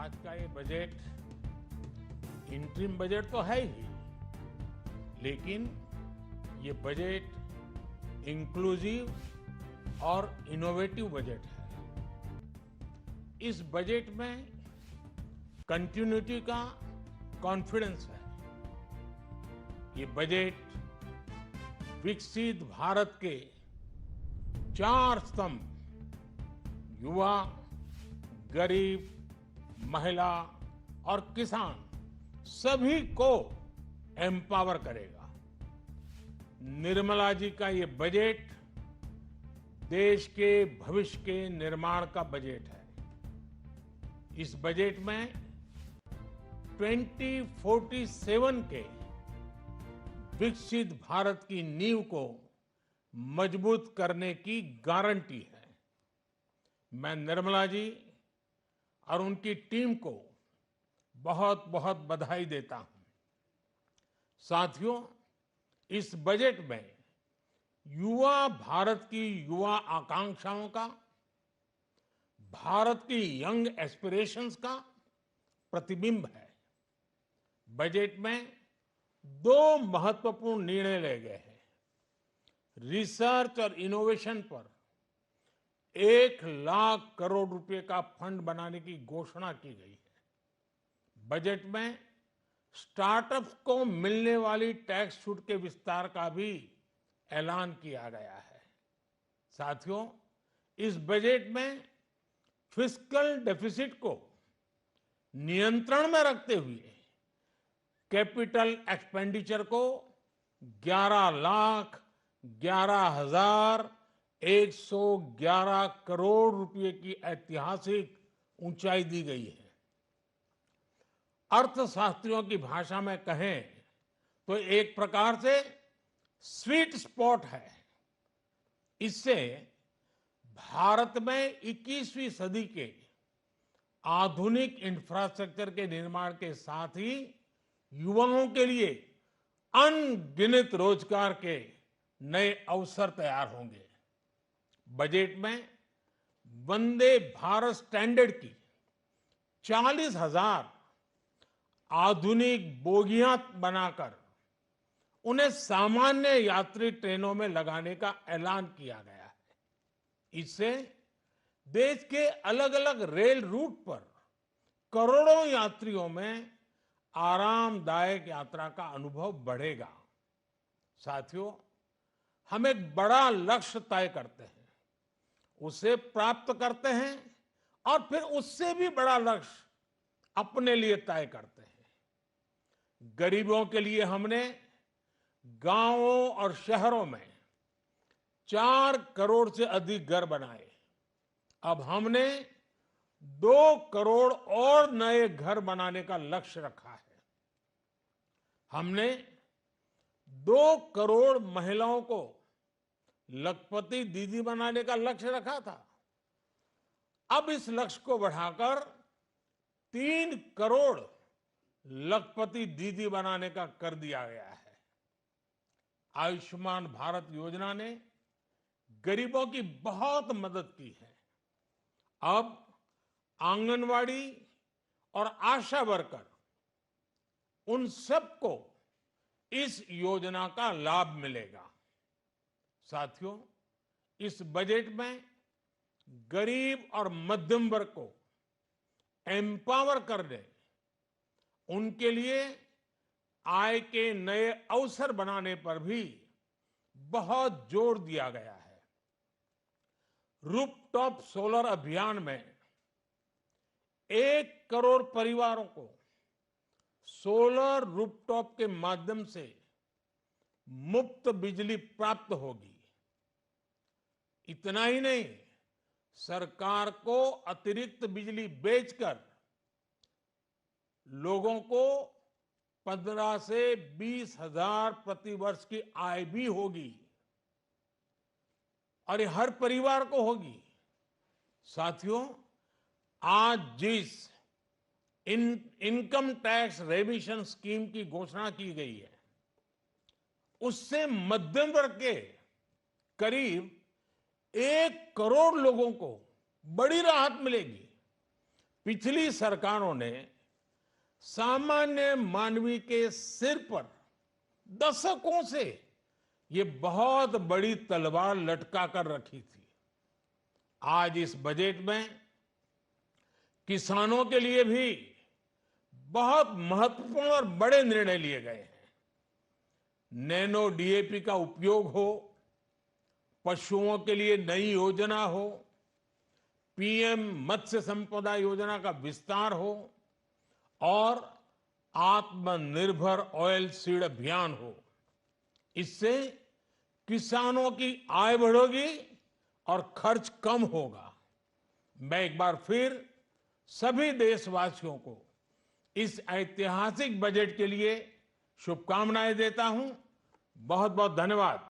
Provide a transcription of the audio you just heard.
आज का ये बजट इंटरिम बजट तो है ही, लेकिन ये बजट इंक्लूसिव और इनोवेटिव बजट है। इस बजट में कंटिन्यूटी का कॉन्फिडेंस है। ये बजट विकसित भारत के 4 स्तंभ युवा, गरीब, महिला और किसान सभी को एम्पावर करेगा। निर्मला जी का ये बजट देश के भविष्य के निर्माण का बजट है। इस बजट में 2047 के विकसित भारत की नींव को मजबूत करने की गारंटी है। मैं निर्मला जी और उनकी टीम को बहुत बहुत बधाई देता हूं। साथियों, इस बजट में युवा भारत की युवा आकांक्षाओं का, भारत की यंग एस्पिरेशंस का प्रतिबिंब है। बजट में 2 महत्वपूर्ण निर्णय लिए गए हैं। रिसर्च और इनोवेशन पर 1 लाख करोड़ रुपए का फंड बनाने की घोषणा की गई है। बजट में स्टार्टअप्स को मिलने वाली टैक्स छूट के विस्तार का भी ऐलान किया गया है। साथियों, इस बजट में फिस्कल डेफिसिट को नियंत्रण में रखते हुए कैपिटल एक्सपेंडिचर को 11,11,111 करोड़ रुपए की ऐतिहासिक ऊंचाई दी गई है। अर्थशास्त्रियों की भाषा में कहें तो एक प्रकार से स्वीट स्पॉट है। इससे भारत में 21वीं सदी के आधुनिक इंफ्रास्ट्रक्चर के निर्माण के साथ ही युवाओं के लिए अनगिनत रोजगार के नए अवसर तैयार होंगे। बजट में वंदे भारत स्टैंडर्ड की 40,000 आधुनिक बोगियां बनाकर उन्हें सामान्य यात्री ट्रेनों में लगाने का ऐलान किया गया है। इससे देश के अलग अलग रेल रूट पर करोड़ों यात्रियों में आरामदायक यात्रा का अनुभव बढ़ेगा। साथियों, हम एक बड़ा लक्ष्य तय करते हैं, उसे प्राप्त करते हैं और फिर उससे भी बड़ा लक्ष्य अपने लिए तय करते हैं। गरीबों के लिए हमने गांवों और शहरों में 4 करोड़ से अधिक घर बनाए। अब हमने 2 करोड़ और नए घर बनाने का लक्ष्य रखा है। हमने 2 करोड़ महिलाओं को लखपति दीदी बनाने का लक्ष्य रखा था। अब इस लक्ष्य को बढ़ाकर 3 करोड़ लखपति दीदी बनाने का कर दिया गया है। आयुष्मान भारत योजना ने गरीबों की बहुत मदद की है। अब आंगनवाड़ी और आशा वर्कर, उन सबको इस योजना का लाभ मिलेगा। साथियों, इस बजट में गरीब और मध्यम वर्ग को एम्पावर करने, उनके लिए आय के नए अवसर बनाने पर भी बहुत जोर दिया गया है। रूफटॉप सोलर अभियान में 1 करोड़ परिवारों को सोलर रूफटॉप के माध्यम से मुफ्त बिजली प्राप्त होगी। इतना ही नहीं, सरकार को अतिरिक्त बिजली बेचकर लोगों को 15 से 20 हजार प्रति वर्ष की आय भी होगी और ये हर परिवार को होगी। साथियों, आज जिस इनकम टैक्स रेमिशन स्कीम की घोषणा की गई है, उससे मध्यम वर्ग के करीब 1 करोड़ लोगों को बड़ी राहत मिलेगी। पिछली सरकारों ने सामान्य मानवी के सिर पर दशकों से ये बहुत बड़ी तलवार लटका कर रखी थी। आज इस बजट में किसानों के लिए भी बहुत महत्वपूर्ण और बड़े निर्णय लिए गए हैं। नैनो डीएपी का उपयोग हो, पशुओं के लिए नई योजना हो, पीएम मत्स्य संपदा योजना का विस्तार हो और आत्मनिर्भर ऑयल सीड अभियान हो। इससे किसानों की आय बढ़ेगी और खर्च कम होगा। मैं एक बार फिर सभी देशवासियों को इस ऐतिहासिक बजट के लिए शुभकामनाएं देता हूं। बहुत बहुत धन्यवाद।